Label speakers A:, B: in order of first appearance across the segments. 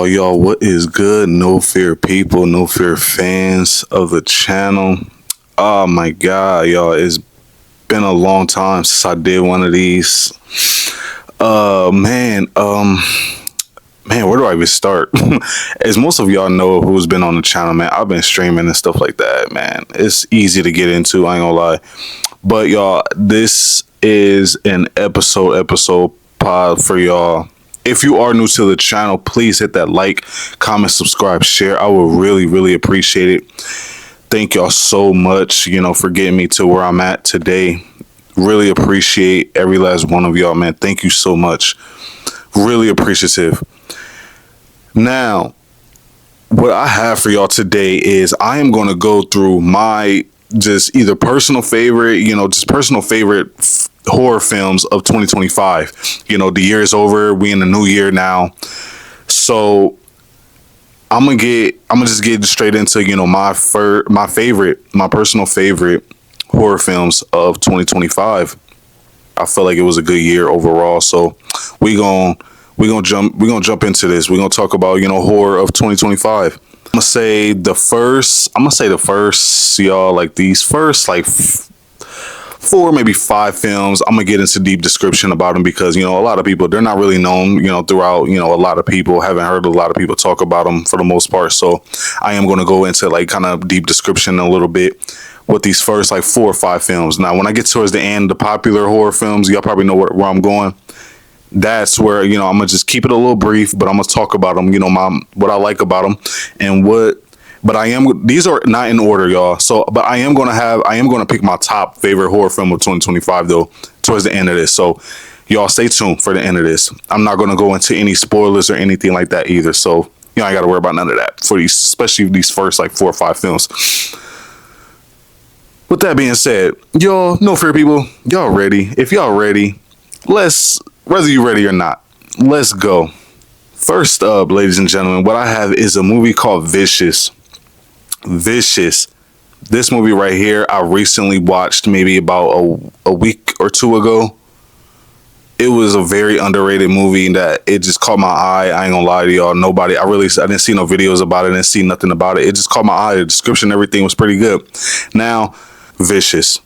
A: Y'all, what is good? No fear people, no fear fans of the channel. Oh my god, y'all, it's been a long time since I did one of these. Man, where do I even start? As most of y'all know who's been on the channel, man, I've been streaming and stuff like that, man. It's easy to get into, I ain't gonna lie. But y'all, this is an episode pod for y'all. If you are new to the channel, please hit that like, comment, subscribe, share. I would really appreciate it. Thank y'all so much, for getting me to where I'm at today. Really appreciate every last one of y'all, man. Thank you so much. Really appreciative. Now, what I have for y'all today is I am going to go through my just either personal favorite, horror films of 2025. The year is over. We in the new year now. So I'm gonna just get straight into, my personal favorite horror films of 2025. I feel like it was a good year overall. So we're gonna jump into this. We're gonna talk about, horror of 2025. I'm gonna say the first, y'all, like these first like 4, maybe 5 films. I'm gonna get into deep description about them because, a lot of people, they're not really known, throughout, a lot of people haven't heard a lot of people talk about them for the most part. So I am going to go into like kind of deep description a little bit with these first like 4 or 5 films. Now, when I get towards the end, the popular horror films, y'all probably know where I'm going. That's where, I'm gonna just keep it a little brief, but I'm gonna talk about them, what I like about them and but these are not in order, y'all. So, but I am going to pick my top favorite horror film of 2025 though, towards the end of this. So y'all stay tuned for the end of this. I'm not going to go into any spoilers or anything like that either. So, I got to worry about none of that for these, especially these first like 4 or 5 films. With that being said, y'all, no fear people, y'all ready? If y'all ready, whether you're ready or not, let's go. First up, ladies and gentlemen, what I have is a movie called Vicious. This movie right here, I recently watched maybe about a week or 2 ago. It was a very underrated movie that it just caught my eye. I ain't gonna lie to y'all. I didn't see no videos about it. I didn't see nothing about it. It just caught my eye. The description, everything was pretty good. Now, Vicious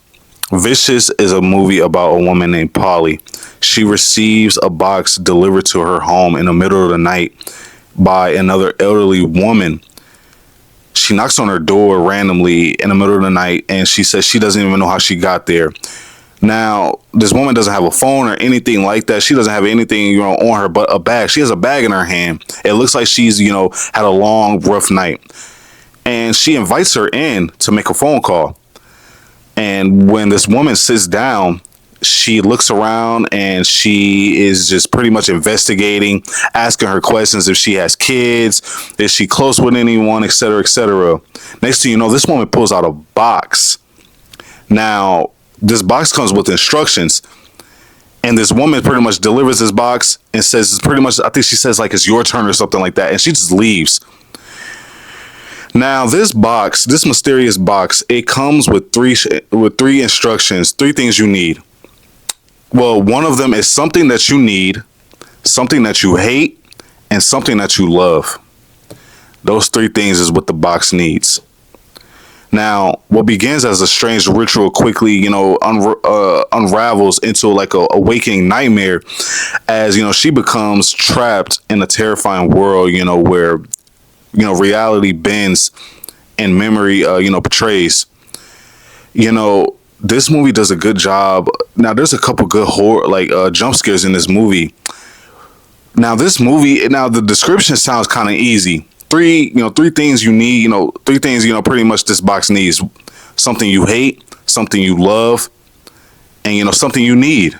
A: is a movie about a woman named Polly. She receives a box delivered to her home in the middle of the night by another elderly woman. She knocks on her door randomly in the middle of the night, and she says she doesn't even know how she got there. Now, this woman doesn't have a phone or anything like that. She doesn't have anything, on her but a bag. She has a bag in her hand. It looks like she's, had a long, rough night. And she invites her in to make a phone call. And when this woman sits down, she looks around and she is just pretty much investigating, asking her questions if she has kids, is she close with anyone, etc., etc. Next thing you know, this woman pulls out a box. Now, this box comes with instructions. And this woman pretty much delivers this box and says, it's pretty much, I think she says like, it's your turn or something like that. And she just leaves. Now, this mysterious box, it comes with three instructions, 3 things you need. Well, one of them is something that you need, something that you hate, and something that you love. Those 3 things is what the box needs. Now, what begins as a strange ritual quickly, unravels into like a awakening nightmare as, she becomes trapped in a terrifying world, where, reality bends and memory, betrays. This movie does a good job. Now, there's a couple good horror, jump scares in this movie. Now, the description sounds kind of easy. 3 things you need, 3 things, pretty much this box needs. Something you hate, something you love, and, something you need.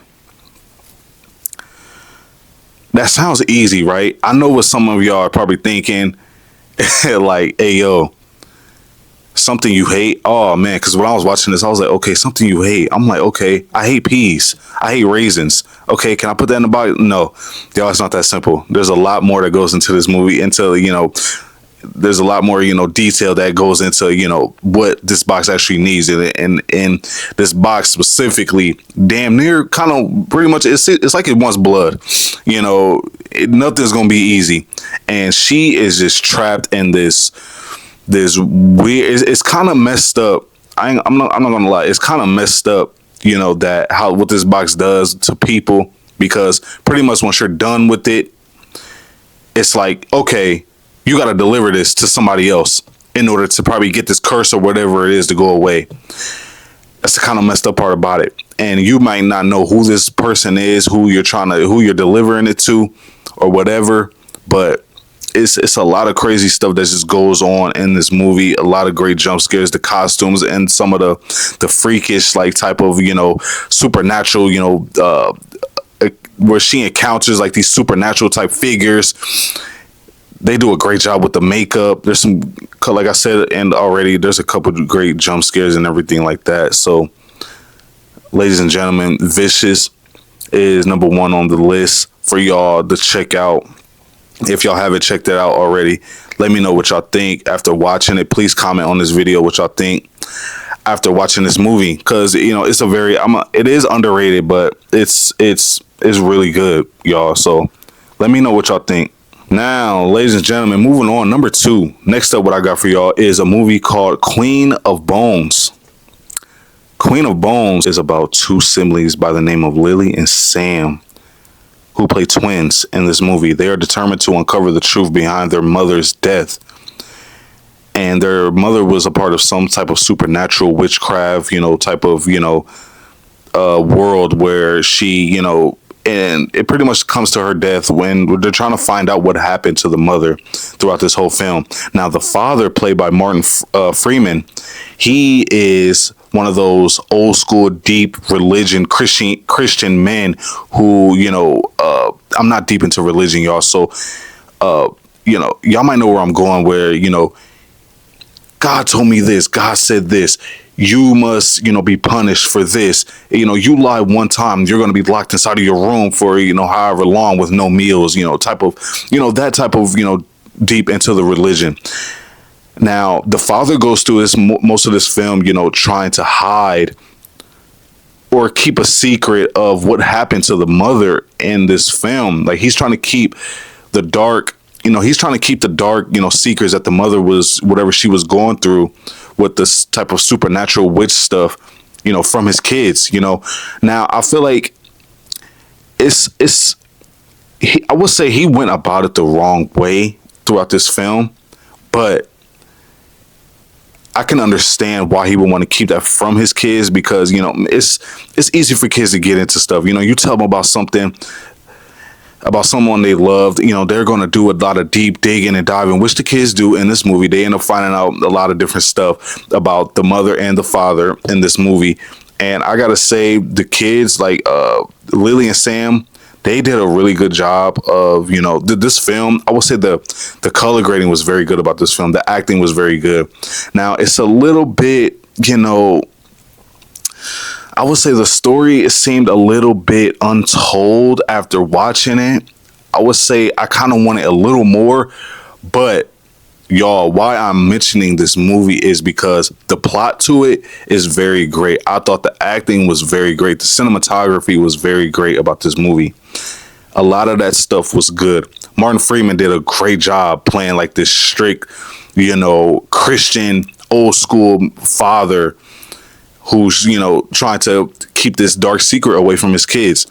A: That sounds easy, right? I know what some of y'all are probably thinking, like, hey, yo, Something you hate. Oh man, because when I was watching this, I was like, okay, something you hate. I'm like, okay, I hate peas. I hate raisins. Okay, can I put that in the body? No, y'all, it's not that simple. There's a lot more that goes into this movie. There's a lot more, detail that goes into, what this box actually needs. And this box specifically, damn near kind of pretty much, it's like it wants blood. Nothing's going to be easy. And she is just trapped in this weird, it's kind of messed up. I'm not going to lie. It's kind of messed up, what this box does to people, because pretty much once you're done with it, it's like, okay, you got to deliver this to somebody else in order to probably get this curse or whatever it is to go away. That's the kind of messed up part about it. And you might not know who this person is, who you're delivering it to or whatever. But it's a lot of crazy stuff that just goes on in this movie. A lot of great jump scares, the costumes, and some of the freakish type of, supernatural, where she encounters these supernatural type figures. They do a great job with the makeup. There's some, like I said, and already there's a couple of great jump scares and everything like that. So, ladies and gentlemen, Vicious is number 1 on the list for y'all to check out. If y'all haven't checked it out already, let me know what y'all think after watching it. Please comment on this video what y'all think after watching this movie, because it's it is underrated, but it's really good, y'all. So let me know what y'all think. Now, ladies and gentlemen, moving on. Number 2. Next up, what I got for y'all is a movie called Queen of Bones. Queen of Bones is about 2 siblings by the name of Lily and Sam, who play twins in this movie. They are determined to uncover the truth behind their mother's death. And their mother was a part of some type of supernatural witchcraft, type of, world where she, and it pretty much comes to her death when they're trying to find out what happened to the mother throughout this whole film. Now, the father, played by Martin Freeman, he is one of those old school, deep religion Christian men who, I'm not deep into religion, y'all. So, y'all might know where I'm going, where, God told me this, God said this. You must, be punished for this. You lie one time, you're going to be locked inside of your room for, however long with no meals, type of, that type of, deep into the religion. Now, the father goes through most of this film, trying to hide or keep a secret of what happened to the mother in this film. He's trying to keep the dark, secrets that the mother was, whatever she was going through with this type of supernatural witch stuff, from his kids, Now, I feel like I would say he went about it the wrong way throughout this film, but I can understand why he would want to keep that from his kids, because, it's easy for kids to get into stuff. You tell them about something, about someone they loved, they're going to do a lot of deep digging and diving, which the kids do in this movie. They end up finding out a lot of different stuff about the mother and the father in this movie. And I got to say, the kids, Lily and Sam, they did a really good job of, this film. I would say the color grading was very good about this film. The acting was very good. Now, it's a little bit, I would say the story, it seemed a little bit untold after watching it. I would say I kind of wanted a little more, but y'all, why I'm mentioning this movie is because the plot to it is very great. I thought the acting was very great. The cinematography was very great about this movie. A lot of that stuff was good. Martin Freeman did a great job playing this strict, Christian, old school father who's, trying to keep this dark secret away from his kids.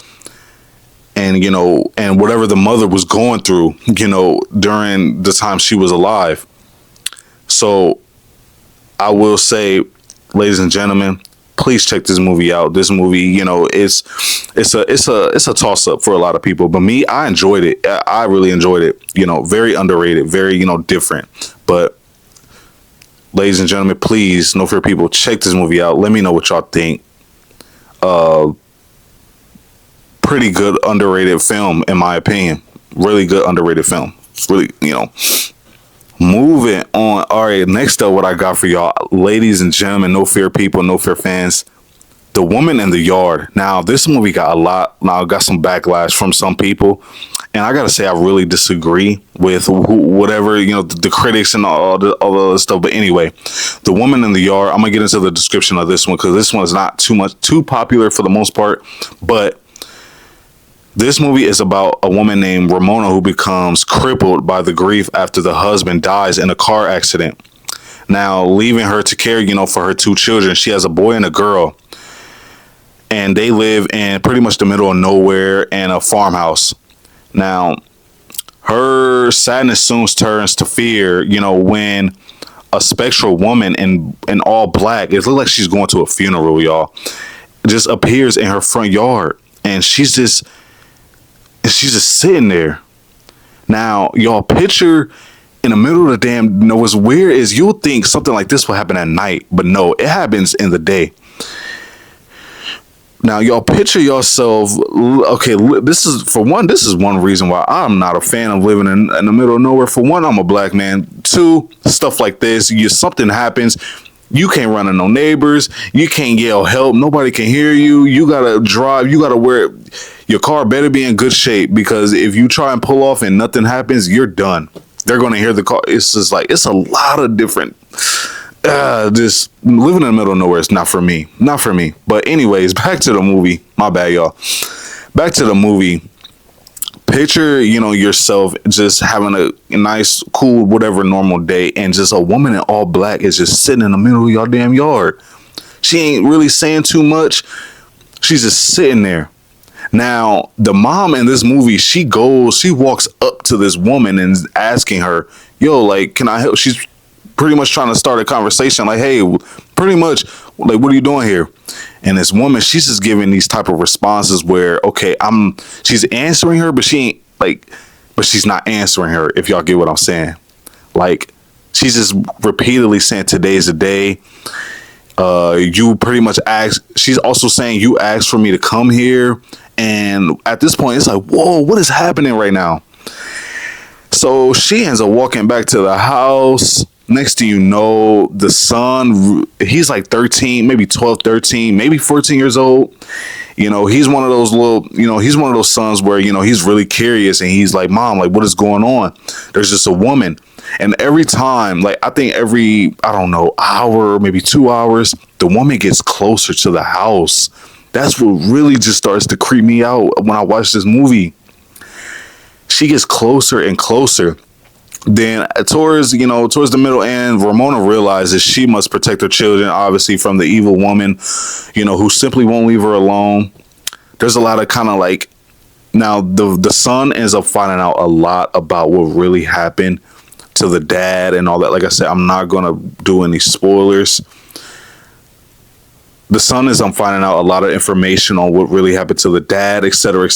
A: And, and whatever the mother was going through, during the time she was alive. So I will say, ladies and gentlemen, please check this movie out. This movie, it's a toss up for a lot of people, but me, I enjoyed it. I really enjoyed it. Very underrated, very, different. But ladies and gentlemen, please, No Fear People, check this movie out. Let me know what y'all think. Pretty good underrated film, in my opinion. Really good underrated film. It's really, Moving on. All right, next up, what I got for y'all, ladies and gentlemen, no fear people, no fear fans. The Woman in the Yard. Now, this movie got a lot. Now, got some backlash from some people, and I gotta say, I really disagree with whatever the critics and all the other stuff. But anyway, The Woman in the Yard. I'm gonna get into the description of this one because this one is not too popular for the most part. But this movie is about a woman named Ramona who becomes crippled by the grief after the husband dies in a car accident. Now, leaving her to care, for her two children. She has a boy and a girl, and they live in pretty much the middle of nowhere in a farmhouse. Now, her sadness soon turns to fear, when a spectral woman in all black, it looks like she's going to a funeral, y'all, just appears in her front yard, and she's just sitting there. Now, y'all, picture in the middle of the damn, what's weird is you'll think something like this will happen at night, but no, it happens in the day. Now, y'all picture yourself. Okay, this is one reason why I'm not a fan of living in the middle of nowhere. For one, I'm a black man. Two, stuff like this, something happens, you can't run to no neighbors, you can't yell help, nobody can hear you. You gotta drive, you gotta wear, your car better be in good shape, because if you try and pull off and nothing happens, you're done. They're gonna hear the car. It's just like, it's a lot of different. Just living in the middle of nowhere is not for me. But anyways, back to the movie. My bad, y'all. Back to the movie. Picture, yourself just having a nice, cool, whatever normal day, and just a woman in all black is just sitting in the middle of your damn yard. She ain't really saying too much. She's just sitting there. Now, the mom in this movie, she walks up to this woman and is asking her, yo, like, can I help? She's pretty much trying to start a conversation like, hey, pretty much, like, what are you doing here? And this woman, she's just giving these type of responses where, okay, she's answering her, but she's not answering her, if y'all get what I'm saying. Like, she's just repeatedly saying, today's the day. You pretty much asked, she's also saying, you asked for me to come here. And at this point, it's like, whoa, what is happening right now? So she ends up walking back to the house. Next thing you know, the son, he's like 13, maybe 12, 13, maybe 14 years old. He's one of those he's one of those sons where, he's really curious, and he's like, Mom, like, what is going on? There's just a woman. And every time, like, I think every, I don't know, hour, maybe 2 hours, the woman gets closer to the house. That's what really just starts to creep me out when I watch this movie. She gets closer and closer. Then towards the middle end, Ramona realizes she must protect her children, obviously, from the evil woman, who simply won't leave her alone. There's a lot of kind of like, now the son ends up finding out a lot about what really happened to the dad and all that. Like I said, I'm not going to do any spoilers. The son is finding out a lot of information on what really happened to the dad, et cetera,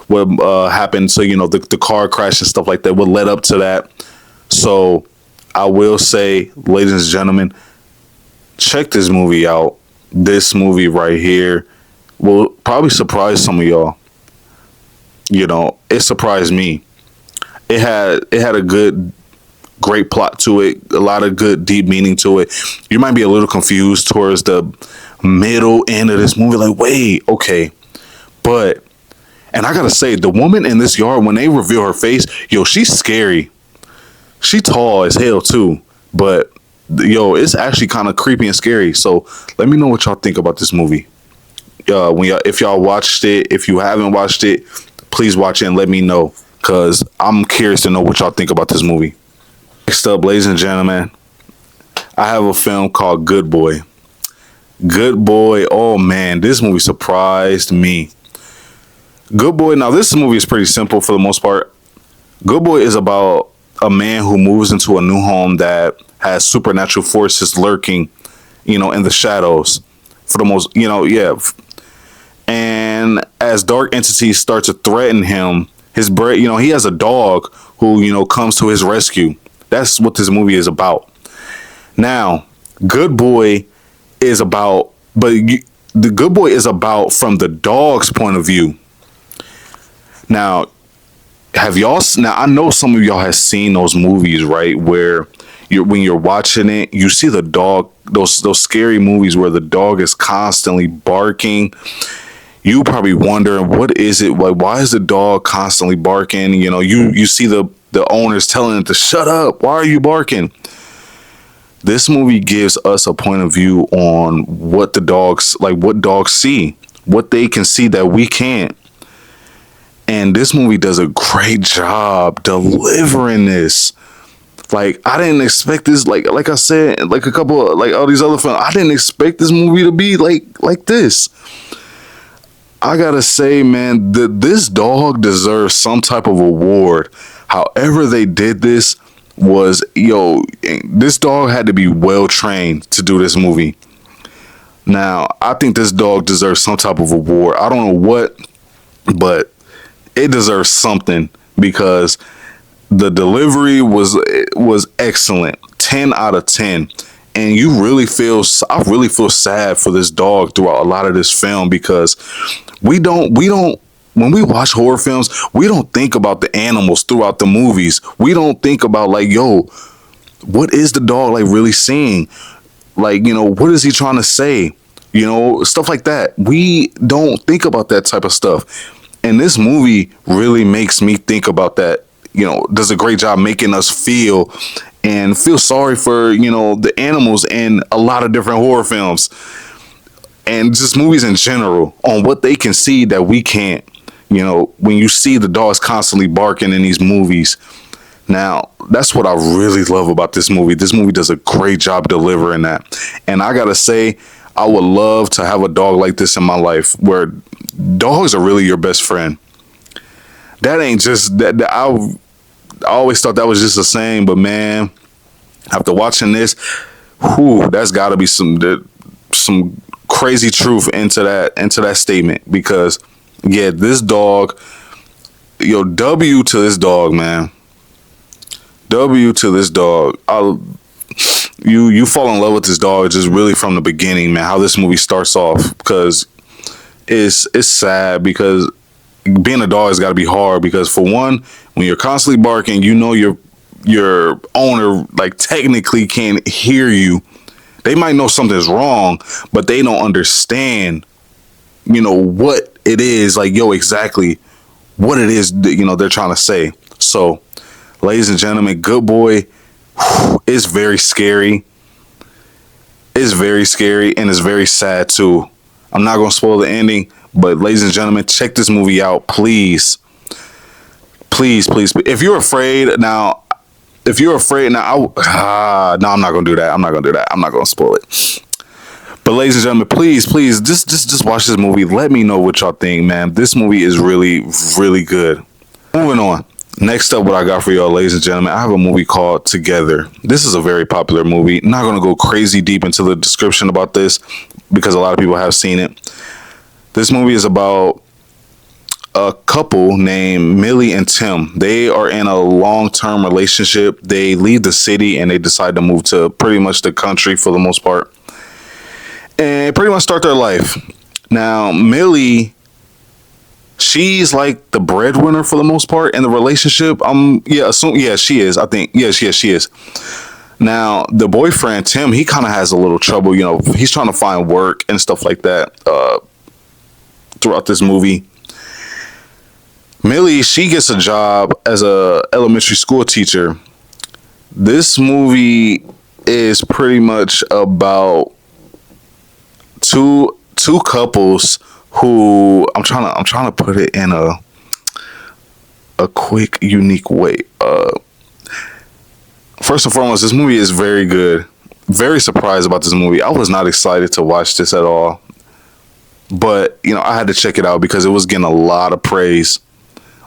A: what happened to, the car crash and stuff like that, what led up to that. So I will say, ladies and gentlemen, check this movie out. This movie right here will probably surprise some of y'all. It surprised me. It had a great plot to it, a lot of good deep meaning to it. You might be a little confused towards the middle end of this movie, like, wait, okay, and I gotta say, the woman in this yard, when they reveal her face, yo, she's scary. She tall as hell too, but yo, it's actually kind of creepy and scary. So let me know what y'all think about this movie. If y'all watched it, if you haven't watched it, please watch it and let me know, because I'm curious to know what y'all think about this movie. Next up, ladies and gentlemen, I have a film called Good Boy. Good Boy. Oh man, this movie surprised me. Good Boy. Now, this movie is pretty simple for the most part. Good Boy is about a man who moves into a new home that has supernatural forces lurking, in the shadows. For the most, And as dark entities start to threaten him, his brain, he has a dog who, comes to his rescue. That's what this movie is about. Now, Good Boy is about, the Good Boy is about from the dog's point of view. Now, Have y'all now? I know some of y'all have seen those movies, right? Where when you're watching it, you see the dog. Those scary movies where the dog is constantly barking. You probably wondering what is it like? Why is the dog constantly barking? You see the owners telling it to shut up. Why are you barking? This movie gives us a point of view on what the dogs like, what dogs see, what they can see that we can't. And this movie does a great job delivering this. Like, I didn't expect this. Like I said, like a couple, like all these other films, I didn't expect this movie to be like this. I gotta say, man, this dog deserves some type of award. However they did this was, this dog had to be well trained to do this movie. Now, I think this dog deserves some type of award. I don't know what, but it deserves something because the delivery was excellent. 10 out of 10. And I really feel sad for this dog throughout a lot of this film because we don't when we watch horror films, we don't think about the animals throughout the movies. We don't think about like, what is the dog like really seeing? Like, what is he trying to say? Stuff like that. We don't think about that type of stuff. And this movie really makes me think about that. Does a great job making us feel sorry for, the animals in a lot of different horror films and just movies in general on what they can see that we can't. When you see the dogs constantly barking in these movies. Now, that's what I really love about this movie. This movie does a great job delivering that. And I gotta say, I would love to have a dog like this in my life where dogs are really your best friend. That ain't just that. I always thought that was just a saying, but man, after watching this, that's got to be some crazy truth into that statement because this dog, W to this dog, man. W to this dog. You fall in love with this dog just really from the beginning, man. How this movie starts off because it's sad because being a dog has got to be hard because for one, when you're constantly barking, your owner like technically can't hear you. They might know something's wrong, but they don't understand, what it is like, exactly what it is that, they're trying to say. So, ladies and gentlemen, Good Boy is very scary. It's very scary and it's very sad too. I'm not going to spoil the ending, but ladies and gentlemen, check this movie out, please. Please, please. If you're afraid now, no, I'm not going to do that. I'm not going to spoil it. But ladies and gentlemen, please, just watch this movie. Let me know what y'all think, man. This movie is really, really good. Moving on. Next up, what I got for y'all, ladies and gentlemen, I have a movie called Together. This is a very popular movie. Not going to go crazy deep into the description about this because a lot of people have seen it. This movie is about a couple named Millie and Tim. They are in a long-term relationship. They leave the city and they decide to move to pretty much the country for the most part. And pretty much start their life. Now, Millie, she's like the breadwinner for the most part in the relationship. She is. I think. She is. Now, the boyfriend, Tim, he kind of has a little trouble. He's trying to find work and stuff like that throughout this movie. Millie, she gets a job as a elementary school teacher. This movie is pretty much about two couples who I'm trying to put it in a quick, unique way. First and foremost, this movie is very good. Very surprised about this movie. I was not excited to watch this at all. But, I had to check it out because it was getting a lot of praise.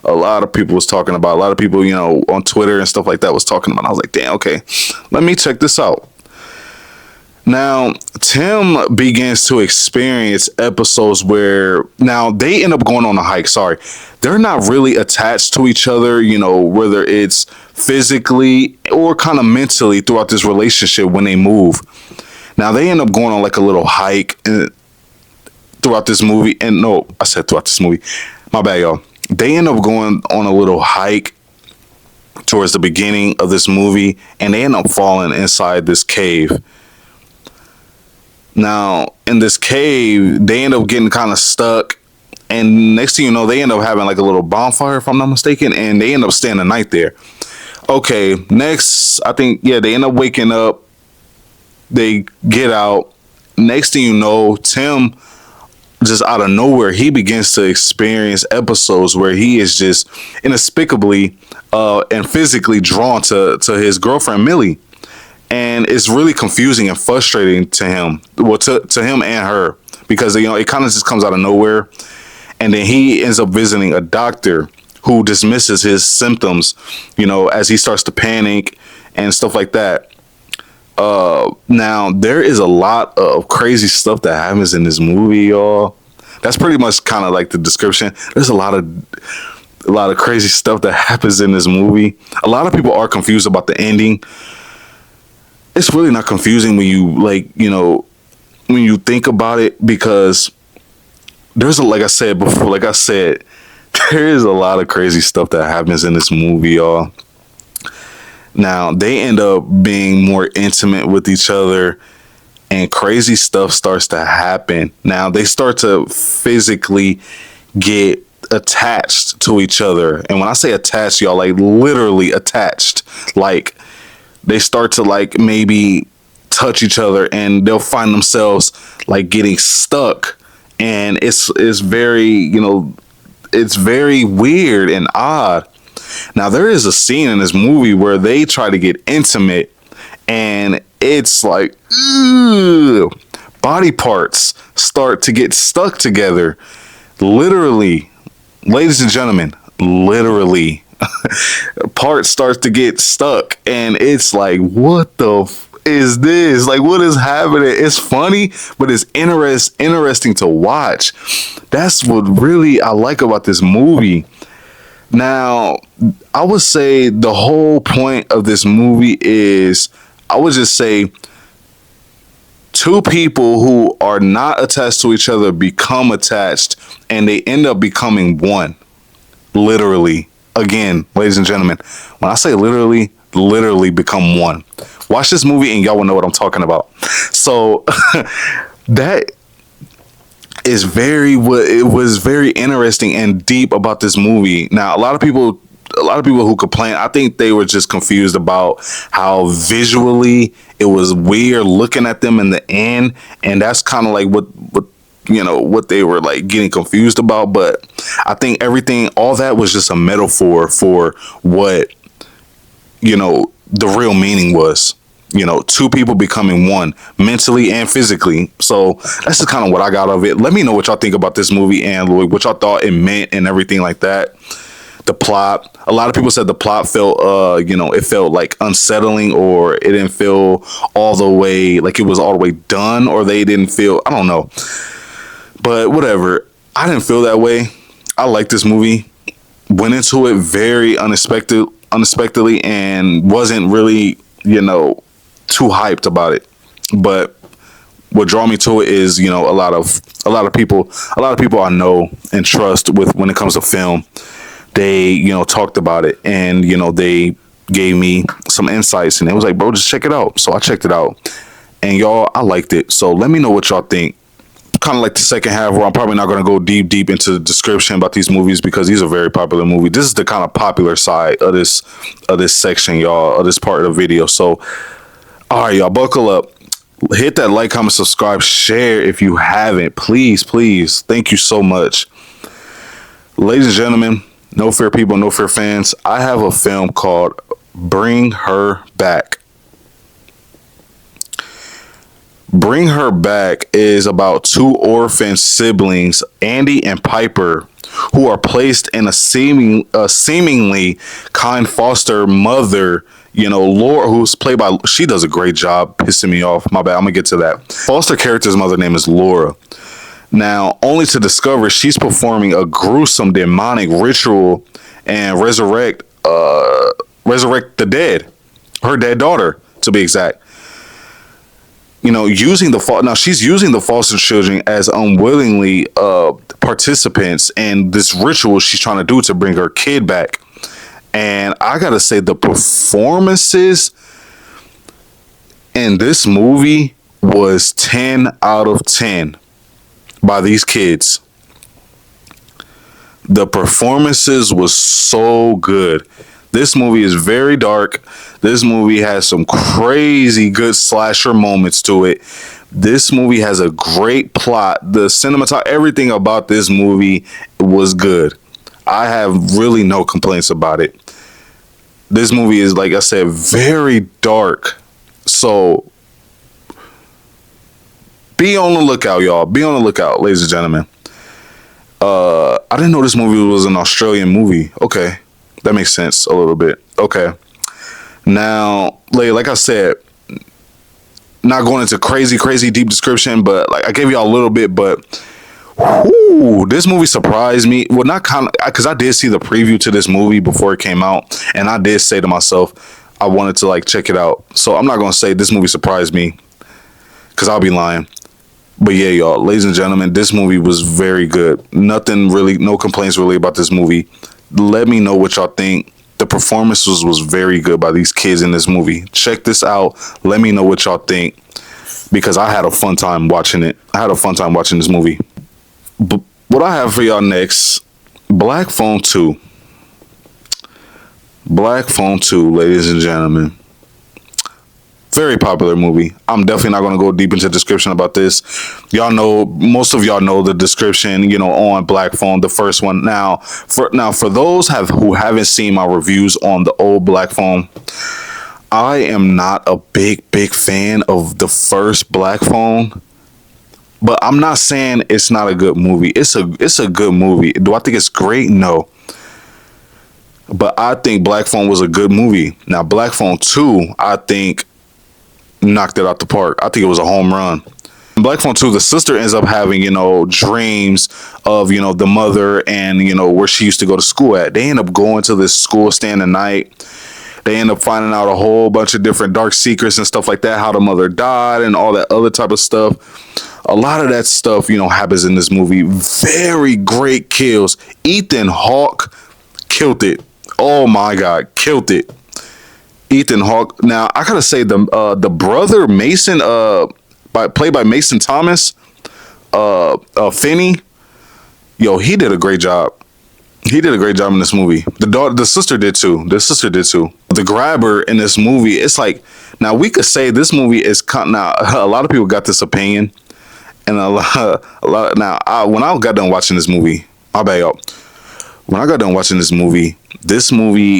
A: A lot of people was talking about, a lot of people, on Twitter and stuff like that was talking about. I was like, damn, okay, let me check this out. Now, Tim begins to experience episodes where now they end up going on a hike. Sorry, they're not really attached to each other, whether it's physically or kind of mentally throughout this relationship when they move. Now, they end up going on like a little hike throughout this movie. And no, I said throughout this movie. My bad, y'all. They end up going on a little hike towards the beginning of this movie, and they end up falling inside this cave. Now, in this cave, they end up getting kind of stuck, and next thing you know, they end up having like a little bonfire, if I'm not mistaken, and they end up staying the night there. Okay, next, I think, yeah, they end up waking up, they get out. Next thing you know, Tim, just out of nowhere, he begins to experience episodes where he is just inexplicably and physically drawn to his girlfriend Millie, and it's really confusing and frustrating to him. Well, to him and her, because it kind of just comes out of nowhere, and then he ends up visiting a doctor who dismisses his symptoms, as he starts to panic and stuff like that. Now there is a lot of crazy stuff that happens in this movie, y'all. That's pretty much kind of like the description. There's a lot of crazy stuff that happens in this movie. A lot of people are confused about the ending. It's really not confusing when you when you think about it, because there's like I said before, there is a lot of crazy stuff that happens in this movie, y'all. Now, they end up being more intimate with each other, and crazy stuff starts to happen. Now, they start to physically get attached to each other. And when I say attached, y'all, like literally attached. Like, they start to like maybe touch each other, and they'll find themselves like getting stuck. And it's very, it's very weird and odd. Now, there is a scene in this movie where they try to get intimate, and it's like, ugh, body parts start to get stuck together. Literally, ladies and gentlemen, literally, parts start to get stuck, and it's like, what the is this? Like, what is happening? It's funny, but it's interesting to watch. That's what really I like about this movie. Now, I would say the whole point of this movie is, I would just say, two people who are not attached to each other become attached, and they end up becoming one. Literally. Again, ladies and gentlemen, when I say literally become one. Watch this movie and y'all will know what I'm talking about. So that is it was very interesting and deep about this movie. Now, a lot of people who complain, I think they were just confused about how visually it was weird looking at them in the end, and that's kind of like what they were like getting confused about. But I think all that was just a metaphor for what the real meaning was. Two people becoming one, mentally and physically. So that's just kind of what I got of it. Let me know what y'all think about this movie and what y'all thought it meant and everything like that. The plot. A lot of people said the plot felt, it felt like unsettling, or it didn't feel all the way, like it was all the way done, or they didn't feel, I don't know. But whatever. I didn't feel that way. I like this movie. Went into it very unexpectedly, and wasn't really, too hyped about it. But what drew me to it is, a lot of people I know and trust with when it comes to film. They, talked about it, and, they gave me some insights, and it was like, bro, just check it out. So I checked it out, and y'all, I liked it. So let me know what y'all think. Kind of like the second half, where I'm probably not going to go deep into the description about these movies, because these are very popular movies. This is the kind of popular side of this section, y'all, of this part of the video. So, all right, y'all, buckle up. Hit that like, comment, subscribe, share if you haven't. Please. Thank you so much. Ladies and gentlemen, No Fear people, No Fear fans, I have a film called Bring Her Back. Bring Her Back is about two orphan siblings, Andy and Piper, who are placed in a seemingly kind foster mother, Laura, who's played by, she does a great job, pissing me off. My bad, I'm gonna get to that. Foster character's mother name is Laura. Now, only to discover she's performing a gruesome demonic ritual and resurrect the dead, her dead daughter, to be exact. using the fault. Now she's using the foster children as unwillingly participants in this ritual she's trying to do to bring her kid back. And I gotta say, the performances in this movie was 10 out of 10 by these kids. The performances was so good. This movie is very dark. This movie has some crazy good slasher moments to it. This movie has a great plot. The cinematography, everything about this movie was good. I have really no complaints about it. This movie is, like I said, very dark. So be on the lookout, y'all. Be on the lookout, ladies and gentlemen. I didn't know this movie was an Australian movie. Okay. That makes sense a little bit. Okay. Now, like I said, not going into crazy deep description, but like I gave y'all a little bit, but this movie surprised me. Well, not kind of, because I did see the preview to this movie before it came out, and I did say to myself I wanted to like check it out. So I'm not gonna say this movie surprised me, because I'll be lying. But yeah, y'all, ladies and gentlemen, this movie was very good. Nothing really, no complaints really about this movie. Let me know what y'all think. The performances was very good by these kids in this movie. Check this out. Let me know what y'all think, because I had a fun time watching it. I had a fun time watching this movie. But what I have for y'all next, Black Phone 2. Black Phone 2, ladies and gentlemen. Very popular movie. I'm definitely not going to go deep into the description about this. Y'all know, most of y'all know the description, on Black Phone, the first one. Now, for those who haven't seen my reviews on the old Black Phone, I am not a big fan of the first Black Phone. But I'm not saying it's not a good movie. It's a good movie. Do I think it's great? No. But I think Black Phone was a good movie. Now, Black Phone 2, I think, knocked it out the park. I think it was a home run. In Black Phone 2, the sister ends up having, dreams of, the mother and, where she used to go to school at. They end up going to this school stand at night. They end up finding out a whole bunch of different dark secrets and stuff like that, how the mother died and all that other type of stuff. A lot of that stuff, happens in this movie. Very great kills. Ethan Hawke killed it. Oh my God, killed it. Ethan Hawke. Now I gotta say the brother Mason, played by Mason Thomas, Finney. Yo, he did a great job. He did a great job in this movie. The sister did too. The grabber in this movie, it's like, now we could say this movie is now a lot of people got this opinion, and a lot. Now, when I got done watching this movie, my bad, y'all. When I got done watching this movie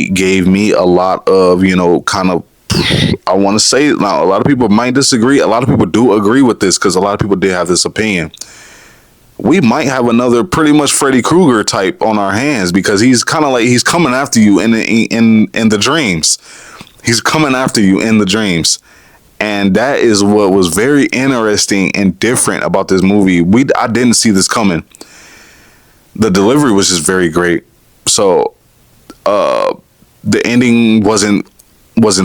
A: gave me a lot of, kind of, I want to say, now a lot of people might disagree. A lot of people do agree with this, because a lot of people did have this opinion. We might have another pretty much Freddy Krueger type on our hands, because he's kind of like, he's coming after you in the dreams. He's coming after you in the dreams. And that is what was very interesting and different about this movie. I didn't see this coming. The delivery was just very great. So the ending wasn't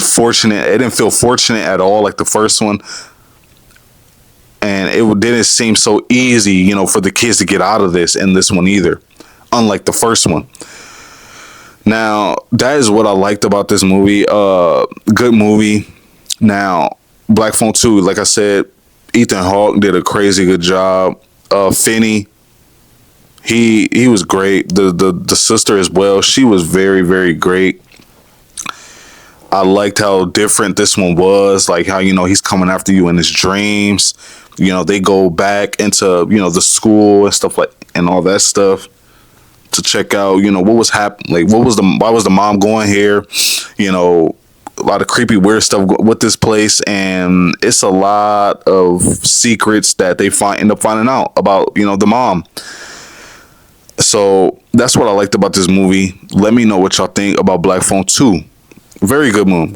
A: fortunate. It didn't feel fortunate at all like the first one. And it didn't seem so easy, for the kids to get out of this in this one either, unlike the first one. Now, that is what I liked about this movie. Good movie. Now, Black Phone 2, like I said, Ethan Hawke did a crazy good job. Finney, he was great. The sister as well, she was very, very great. I liked how different this one was, like how, he's coming after you in his dreams. They go back into, the school and stuff and all that stuff to check out, what was happening. Like, why was the mom going here? A lot of creepy, weird stuff with this place. And it's a lot of secrets that they end up finding out about, the mom. So that's what I liked about this movie. Let me know what y'all think about Black Phone 2. Very good movie.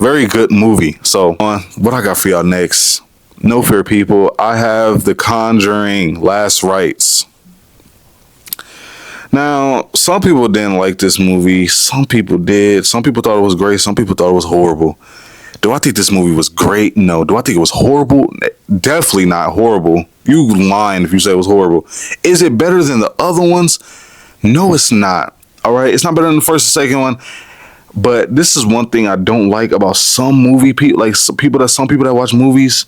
A: Very good movie. So what I got for y'all next? No Fear People. I have The Conjuring Last Rites. Now, some people didn't like this movie. Some people did. Some people thought it was great. Some people thought it was horrible. Do I think this movie was great? No. Do I think it was horrible? Definitely not horrible. You lying if you say it was horrible. Is it better than the other ones? No, it's not. All right, it's not better than the first and second one. But this is one thing I don't like about some movie people, like some people that watch movies.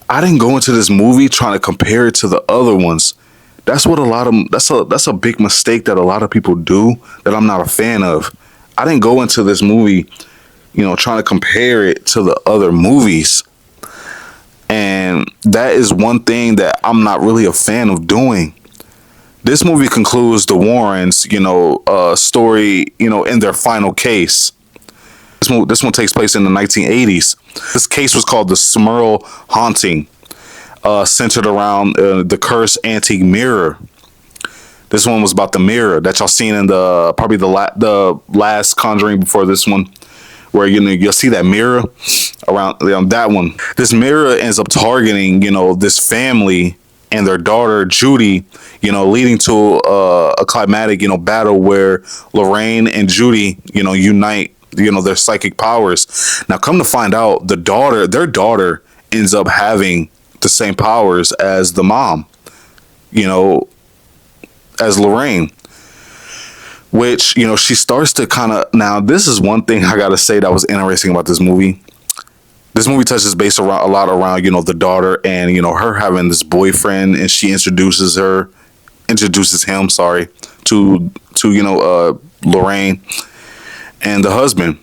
A: I didn't go into this movie trying to compare it to the other ones. That's what that's a big mistake that a lot of people do that I'm not a fan of. I didn't go into this movie, trying to compare it to the other movies. And that is one thing that I'm not really a fan of doing. This movie concludes the Warrens, story, in their final case. This one takes place in the 1980s. This case was called the Smurl Haunting, centered around the cursed antique mirror. This one was about the mirror that y'all seen in the last Conjuring before this one, where you'll see that mirror around that one. This mirror ends up targeting this family and their daughter Judy, leading to a climatic battle where Lorraine and Judy unite their psychic powers. Now come to find out, their daughter ends up having the same powers as the mom, as Lorraine, which she starts to kind of. Now this is one thing I gotta say that was interesting about this movie. This movie touches base a lot around the daughter and her having this boyfriend, and she introduces him to Lorraine and the husband.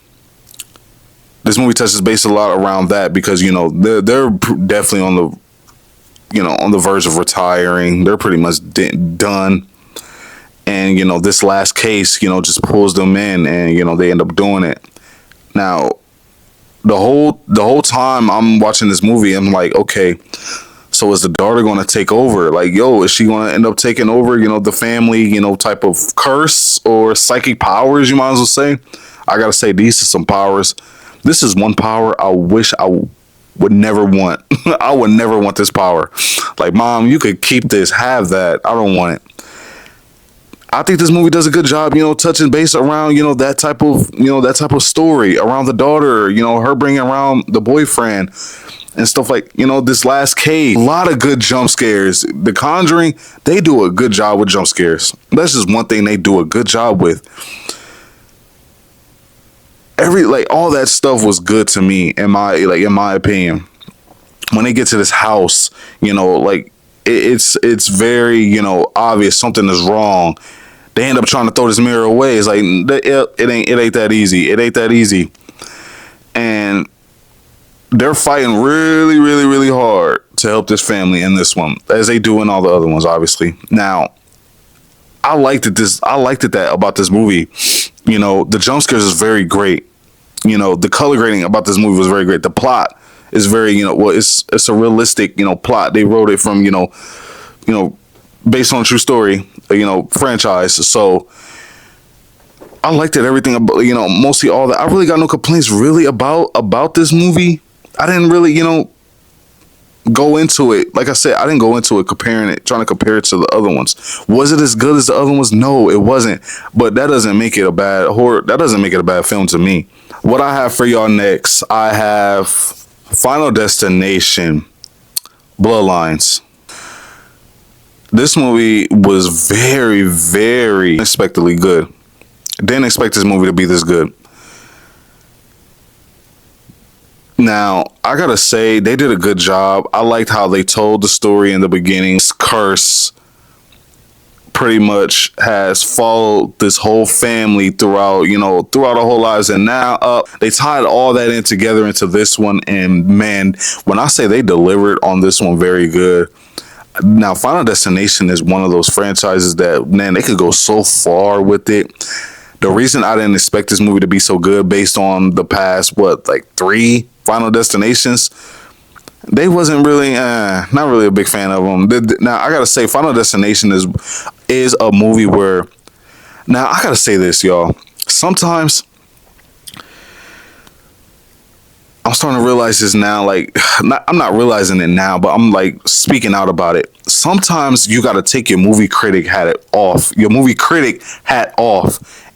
A: This movie touches base a lot around that because they're definitely on the verge of retiring. They're pretty much done, and this last case just pulls them in, and they end up doing it. Now the whole time I'm watching this movie, I'm like, okay, so is the daughter going to take over? Like, is she going to end up taking over, the family, type of curse or psychic powers, you might as well say? I got to say, these are some powers. This is one power I wish I would never want. I would never want this power. Like, Mom, you could keep this, have that. I don't want it. I think this movie does a good job, touching base around, that type of story around the daughter, her bringing around the boyfriend and stuff like, this last case. A lot of good jump scares. The Conjuring, they do a good job with jump scares. That's just one thing they do a good job with. All that stuff was good to me in my opinion. When they get to this house, it's very, obvious something is wrong. They end up trying to throw this mirror away. It's like, it ain't that easy. It ain't that easy. And they're fighting really, really, really hard to help this family in this one, as they do in all the other ones, obviously. Now, I liked it about this movie. The jump scares is very great. The color grading about this movie was very great. The plot is very, it's a realistic, plot. They wrote it from, based on a true story, franchise. So I liked it, everything about, mostly all that. I really got no complaints really about this movie. I didn't really, go into it. Like I said, I didn't go into it trying to compare it to the other ones. Was it as good as the other ones? No, it wasn't. But that doesn't make it a bad horror. That doesn't make it a bad film to me. What I have for y'all next, I have Final Destination, Bloodlines. This movie was very, very unexpectedly good. Didn't expect this movie to be this good. Now, I gotta say, they did a good job. I liked how they told the story in the beginning. This curse pretty much has followed this whole family throughout our whole lives. And now they tied all that in together into this one. And man, when I say they delivered on this one very good. Now, Final Destination is one of those franchises that, man, they could go so far with it. The reason I didn't expect this movie to be so good based on the past, 3 Final Destinations, they wasn't really, not really a big fan of them. Now, I gotta say, Final Destination is a movie where, now, I gotta say this, y'all. Sometimes, I'm starting to realize this now, I'm not realizing it now, but I'm speaking out about it. Sometimes you got to take your movie critic hat off,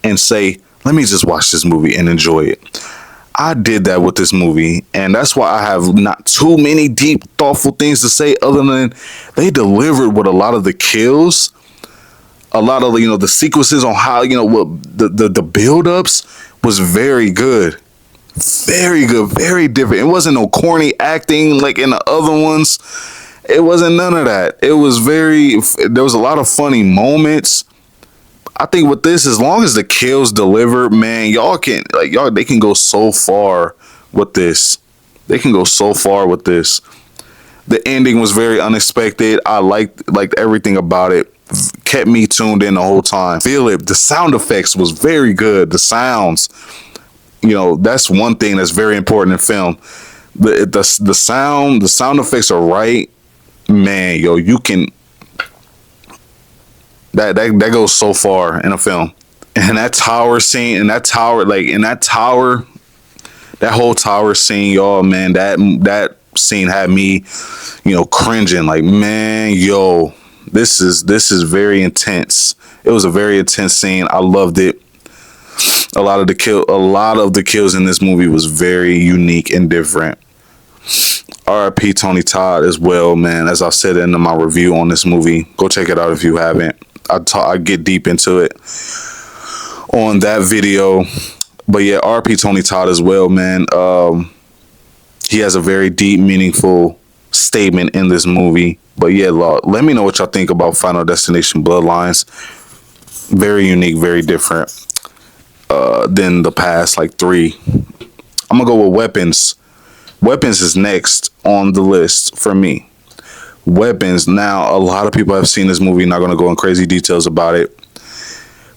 A: and say, let me just watch this movie and enjoy it. I did that with this movie, and that's why I have not too many deep, thoughtful things to say other than they delivered with a lot of the kills, a lot of the sequences on how what the build ups was very good. Very good, very different. It wasn't no corny acting like in the other ones. It wasn't none of that. It was there was a lot of funny moments. I think with this, as long as the kills deliver, man, they can go so far with this. They can go so far with this. The ending was very unexpected. I liked everything about it. Kept me tuned in the whole time. Feel it. The sound effects was very good. The sounds, that's one thing that's very important in film. The sound effects are right, man. You can that goes so far in a film. And that tower scene, that whole tower scene, y'all, man, that scene had me, cringing. Like, man, this is very intense. It was a very intense scene. I loved it. A lot of the kills in this movie was very unique and different. R.I.P. Tony Todd as well, man. As I said in my review on this movie, go check it out if you haven't. I get deep into it on that video. But yeah, R.I.P. Tony Todd as well, man. He has a very deep, meaningful statement in this movie. But yeah, let me know what y'all think about Final Destination Bloodlines. Very unique, very different than the past like 3. I'm gonna go with Weapons. Weapons is next on the list for me. Weapons. Now, a lot of people have seen this movie. Not gonna go in crazy details about it.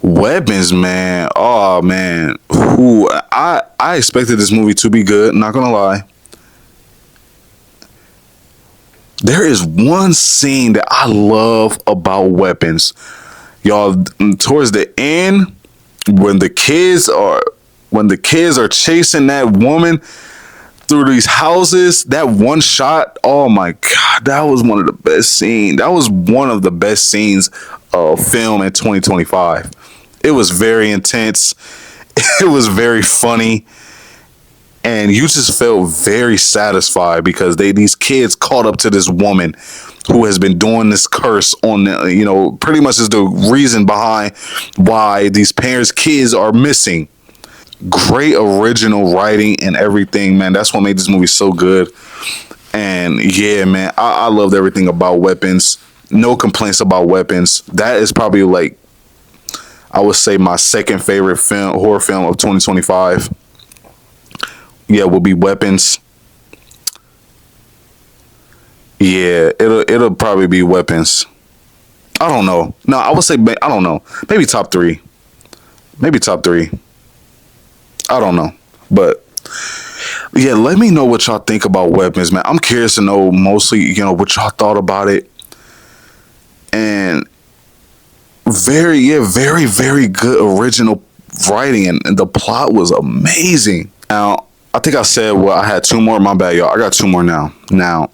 A: Weapons, man. Oh man, I expected this movie to be good. Not gonna lie. There is one scene that I love about Weapons, y'all. Towards the end, when the kids are chasing that woman through these houses, that one shot, oh my god, that was one of the best scenes. That was one of the best scenes of film in 2025. It was very intense. It was very funny. And you just felt very satisfied because these kids caught up to this woman who has been doing this curse on pretty much is the reason behind why these parents' kids are missing. Great original writing and everything, man. That's what made this movie so good. And yeah, man, I loved everything about Weapons. No complaints about Weapons. That is probably I would say my second favorite horror film of 2025. Yeah, will be Weapons. Yeah, it'll probably be Weapons. I don't know. No, I would say I don't know. Maybe top 3. Maybe top 3. I don't know. But yeah, let me know what y'all think about Weapons, man. I'm curious to know mostly, what y'all thought about it. And very, very good original writing, and the plot was amazing. Now, I think I said, I had 2 more. My bad, y'all. I got 2 more now. Now,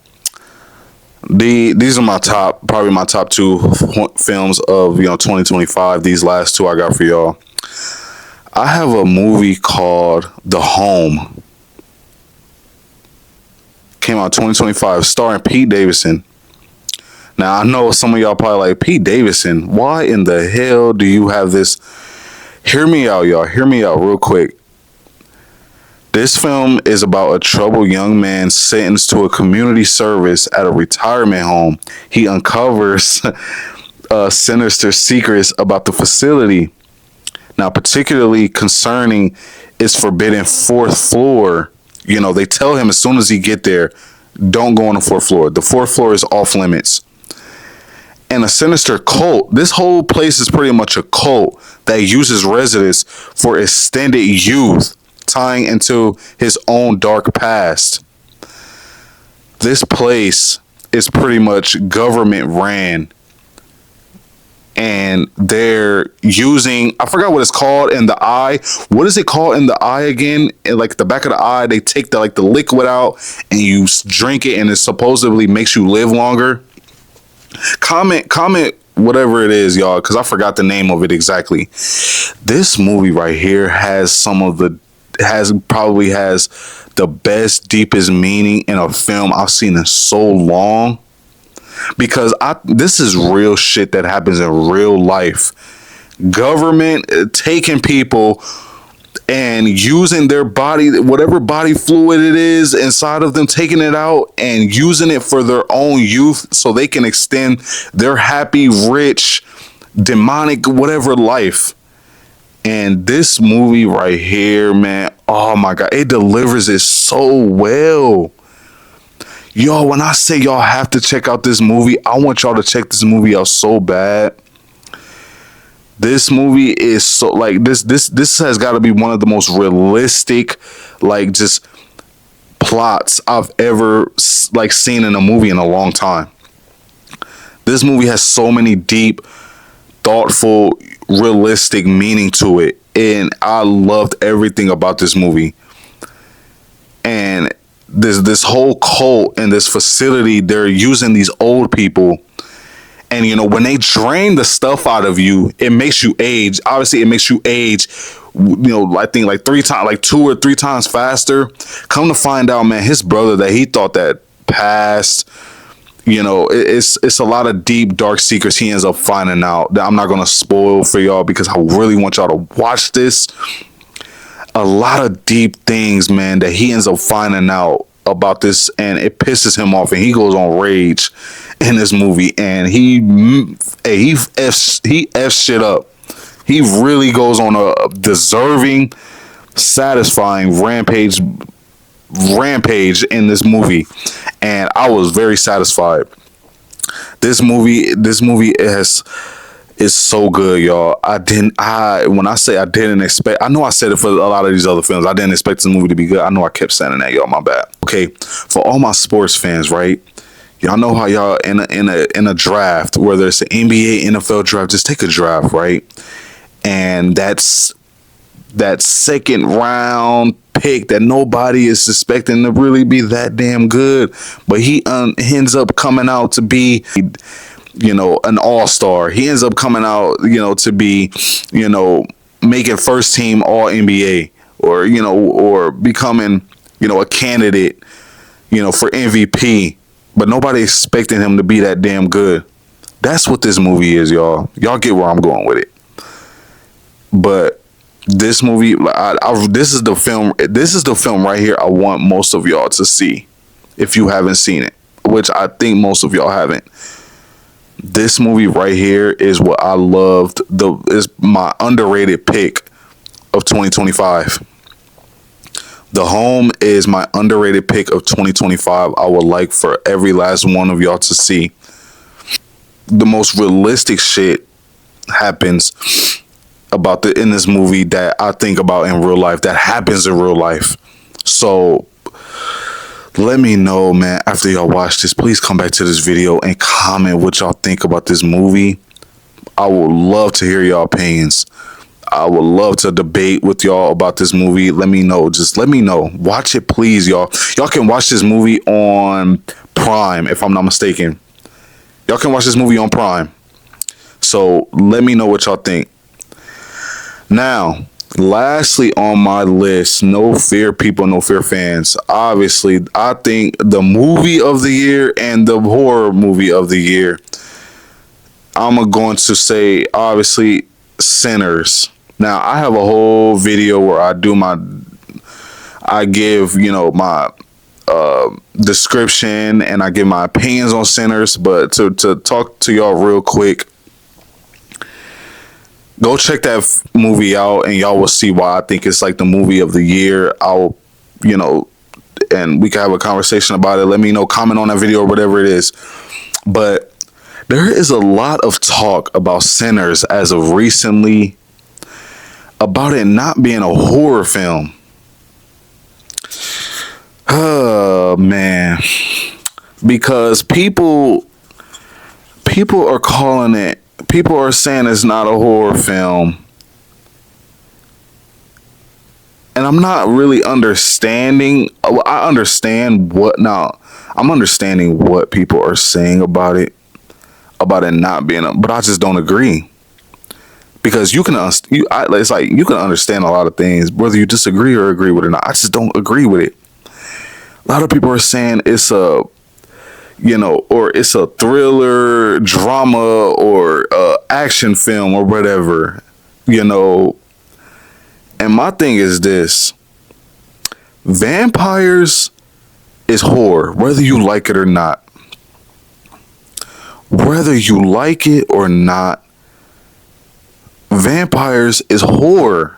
A: these are probably my top 2 films of 2025. These last 2 I got for y'all. I have a movie called The Home. Came out 2025, starring Pete Davidson. Now, I know some of y'all probably like, Pete Davidson, why in the hell do you have this? Hear me out, y'all. Hear me out real quick. This film is about a troubled young man sentenced to a community service at a retirement home. He uncovers sinister secrets about the facility. Now, particularly concerning its forbidden 4th floor. They tell him as soon as he get there, don't go on the 4th floor. The 4th floor is off limits. And a sinister cult. This whole place is pretty much a cult that uses residents for extended youth, tying into his own dark past. This place is pretty much government ran. And they're using, I forgot what it's called in the eye. What is it called in the eye again? In the back of the eye, they take the liquid out and you drink it, and it supposedly makes you live longer. Comment whatever it is, y'all, because I forgot the name of it exactly. This movie right here has some of the probably has the best, deepest meaning in a film I've seen in so long. Because this is real shit that happens in real life. Government taking people and using their body, whatever body fluid it is inside of them, taking it out and using it for their own youth so they can extend their happy, rich, demonic, whatever life. And this movie right here, man, oh my God, it delivers it so well. Yo, when I say y'all have to check out this movie, I want y'all to check this movie out so bad. This movie is so like this has got to be one of the most realistic, like, just plots I've ever like seen in a movie in a long time. This movie has so many deep, thoughtful, realistic meaning to it, and I loved everything about this movie. And this whole cult and this facility, they're using these old people. And, you know, when they drain the stuff out of you, it makes you age. Obviously, it makes you age, you know, I think like 2 or 3 times faster. Come to find out, man, his brother that he thought that passed, you know, it's a lot of deep, dark secrets he ends up finding out that I'm not going to spoil for y'all because I really want y'all to watch this. A lot of deep things, man, that he ends up finding out about this, and it pisses him off, and he goes on rage in this movie, and he F's shit up. He really goes on a deserving, satisfying rampage in this movie, and I was very satisfied. This movie is so good, y'all. When I say I didn't expect, I know I said it for a lot of these other films. I didn't expect this movie to be good. I know I kept saying that, y'all. My bad. Okay, for all my sports fans, right? Y'all know how y'all in a draft, whether it's an NBA, NFL draft, just take a draft, right? And that's that second round pick that nobody is suspecting to really be that damn good, but he ends up coming out to be, you know, an all-star. He ends up coming out, you know, to be, you know, making first team all NBA, or, you know, or becoming, you know, a candidate, you know, for MVP, but nobody expecting him to be that damn good. That's what this movie is, y'all. Y'all get where I'm going with it. But this movie, this is the film right here I want most of y'all to see if you haven't seen it, which I think most of y'all haven't. This movie right here is what I loved. Is my underrated pick of 2025. The Home is my underrated pick of 2025. I would like for every last one of y'all to see. The most realistic shit happens in this movie that I think about in real life, that happens in real life. So let me know, man, after y'all watch this, please come back to this video and comment what y'all think about this movie. I would love to hear y'all opinions. I would love to debate with y'all about this movie. Let me know. Just let me know. Watch it, please, y'all. Y'all can watch this movie on Prime, if I'm not mistaken. Y'all can watch this movie on Prime. So let me know what y'all think. Now, lastly on my list, No Fear People, No Fear fans. Obviously, I think the movie of the year and the horror movie of the year, I'm going to say, obviously, Sinners. Now, I have a whole video where I give, you know, my description and I give my opinions on Sinners. But to talk to y'all real quick, go check that movie out and y'all will see why I think it's like the movie of the year. I'll, you know, and we can have a conversation about it. Let me know, comment on that video or whatever it is. But there is a lot of talk about Sinners as of recently, about it not being a horror film. Oh, man. Because people are calling it, people are saying it's not a horror film. And I'm not really understanding. I understand I'm understanding what people are saying about it not being but I just don't agree. because it's like you can understand a lot of things whether you disagree or agree with it or not. I just don't agree with it. A lot of people are saying it's a, or it's a thriller drama or action film or whatever, and my thing is this: vampires is horror, whether you like it or not. Whether you like it or not, vampires is horror.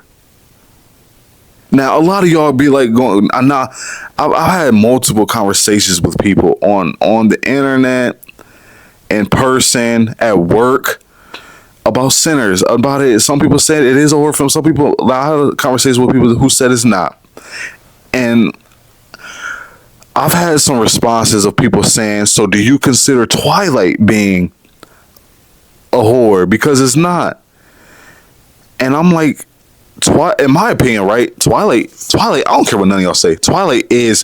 A: Now, a lot of y'all be like going, I've had multiple conversations with people on the internet, in person, at work, about Sinners, about it. Some people said it is a horror film. Some people, I had conversations with people who said it's not. And I've had some responses of people saying, so do you consider Twilight being a horror? Because it's not. And I'm like, in my opinion, right? Twilight, I don't care what none of y'all say. Twilight is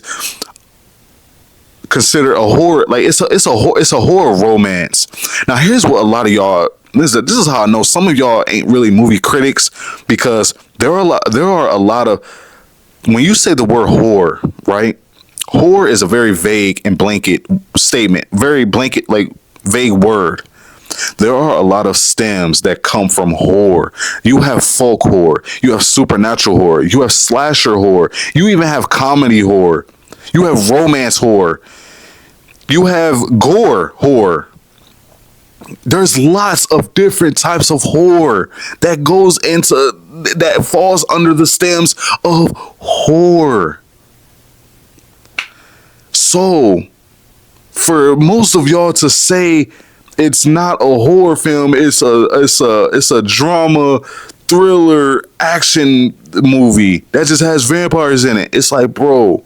A: considered a horror. Like it's a horror romance. Now here's what a lot of y'all, this is how I know some of y'all ain't really movie critics, because there are a lot of, when you say the word horror, right? Horror is a very vague and blanket statement, very blanket, like vague word. There are a lot of stems that come from horror. You have folk horror, you have supernatural horror, you have slasher horror, you even have comedy horror, you have romance horror, you have gore horror. There's lots of different types of horror that falls under the stems of horror. So, for most of y'all to say it's not a horror film, it's a drama, thriller, action movie that just has vampires in it. It's like, bro,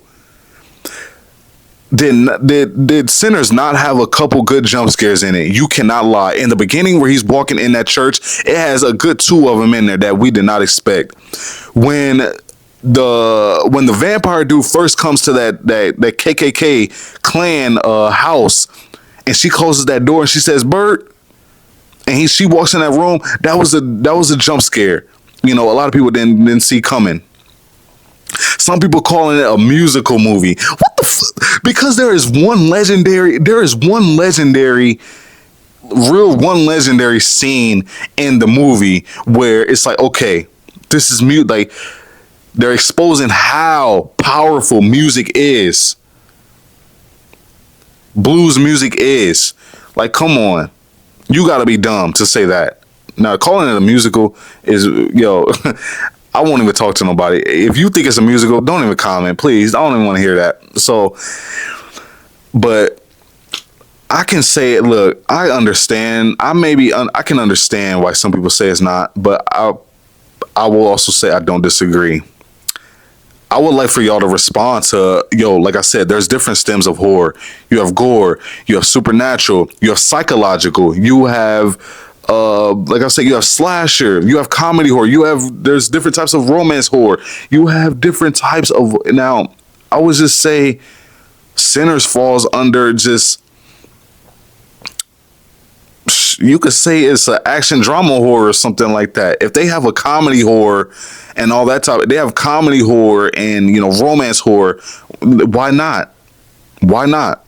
A: did Sinners not have a couple good jump scares in it? You cannot lie. In the beginning, where he's walking in that church, it has a good 2 of them in there that we did not expect. When the vampire dude first comes to that KKK clan house, and she closes that door and she says, "Bert," and she walks in that room, that was a jump scare. A lot of people didn't see coming. Some people calling it a musical movie. What the because there is one legendary scene in the movie where it's like, okay, this is mute, like they're exposing how powerful music is. Blues music is. Like, come on. You gotta be dumb to say that. Now, calling it a musical is, I won't even talk to nobody. If you think it's a musical, don't even comment, please. I don't even want to hear that. So, but I can say it. Look, I understand. I can understand why some people say it's not, but I will also say I don't disagree. I would like for y'all to respond to, like I said, there's different stems of horror. You have gore, you have supernatural, you have psychological, you have, like I said, you have slasher, you have comedy horror, there's different types of romance horror. You have different types of, now, I would just say Sinners falls under just, you could say it's an action drama horror or something like that. If they have a comedy horror and all that type, they have comedy horror and romance horror. Why not? Why not?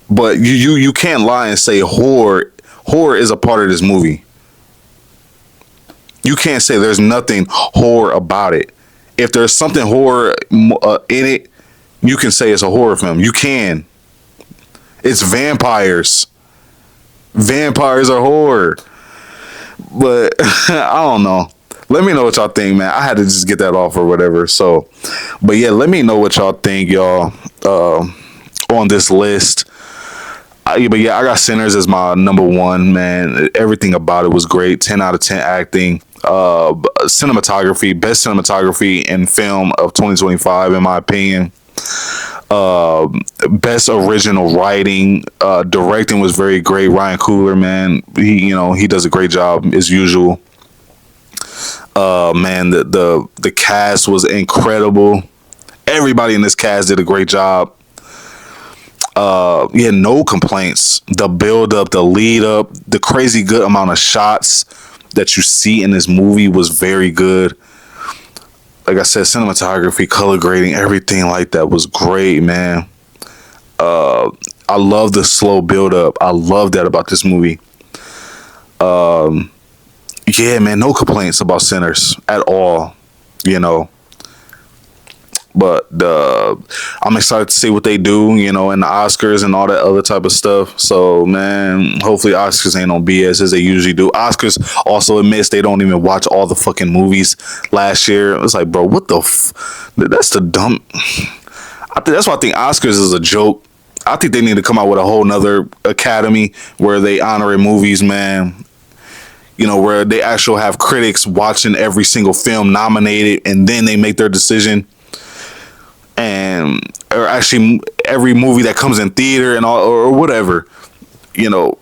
A: But you can't lie and say horror is a part of this movie. You can't say there's nothing horror about it. If there's something horror in it, you can say it's a horror film. You can. It's vampires. Vampires are horror. But I don't know. Let me know what y'all think, man. I had to just get that off or whatever. So, but yeah, let me know what y'all think, y'all, on this list. But yeah, I got Sinners as my number 1, man. Everything about it was great. 10 out of 10 acting. Cinematography, best cinematography in film of 2025, in my opinion. Best original writing, directing was very great. Ryan Coogler, man, he does a great job as usual. Man, the cast was incredible. Everybody in this cast did a great job. No complaints. The build up, the lead up, the crazy good amount of shots, that you see in this movie was very good. Like I said, cinematography, color grading, everything like that was great, man. I love the slow build up. I love that about this movie. Yeah, man, no complaints about Sinners at all, you know. But I'm excited to see what they do, you know, in the Oscars and all that other type of stuff. So, man, hopefully Oscars ain't on BS as they usually do. Oscars also admits they don't even watch all the fucking movies last year. It's like, bro, what the that's the dumb. That's why I think Oscars is a joke. I think they need to come out with a whole nother academy where they honor movies, man. You know, where they actually have critics watching every single film nominated and then they make their decision. And or actually every movie that comes in theater and all or whatever, you know.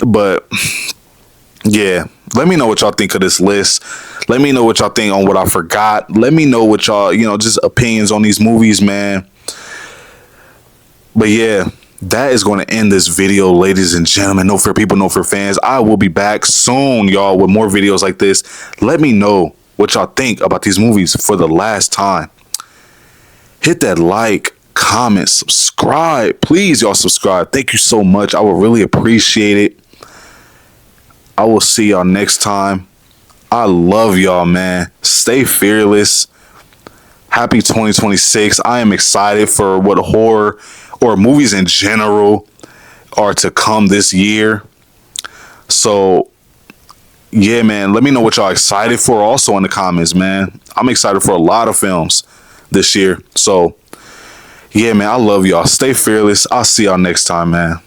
A: But yeah, let me know what y'all think of this list. Let me know what y'all think on what I forgot. Let me know what y'all, you know, just opinions on these movies, man. But yeah, that is going to end this video, ladies and gentlemen. No Fear people, no Fear fans. I will be back soon, y'all, with more videos like this. Let me know what y'all think about these movies for the last time. Hit that like, comment, subscribe. Please, y'all, subscribe. Thank you so much. I would really appreciate it. I will see y'all next time. I love y'all, man. Stay fearless. Happy 2026. I am excited for what horror or movies in general are to come this year. So, yeah, man, let me know what y'all excited for also in the comments, man. I'm excited for a lot of films this year. So, yeah, man, I love y'all. Stay fearless. I'll see y'all next time, man.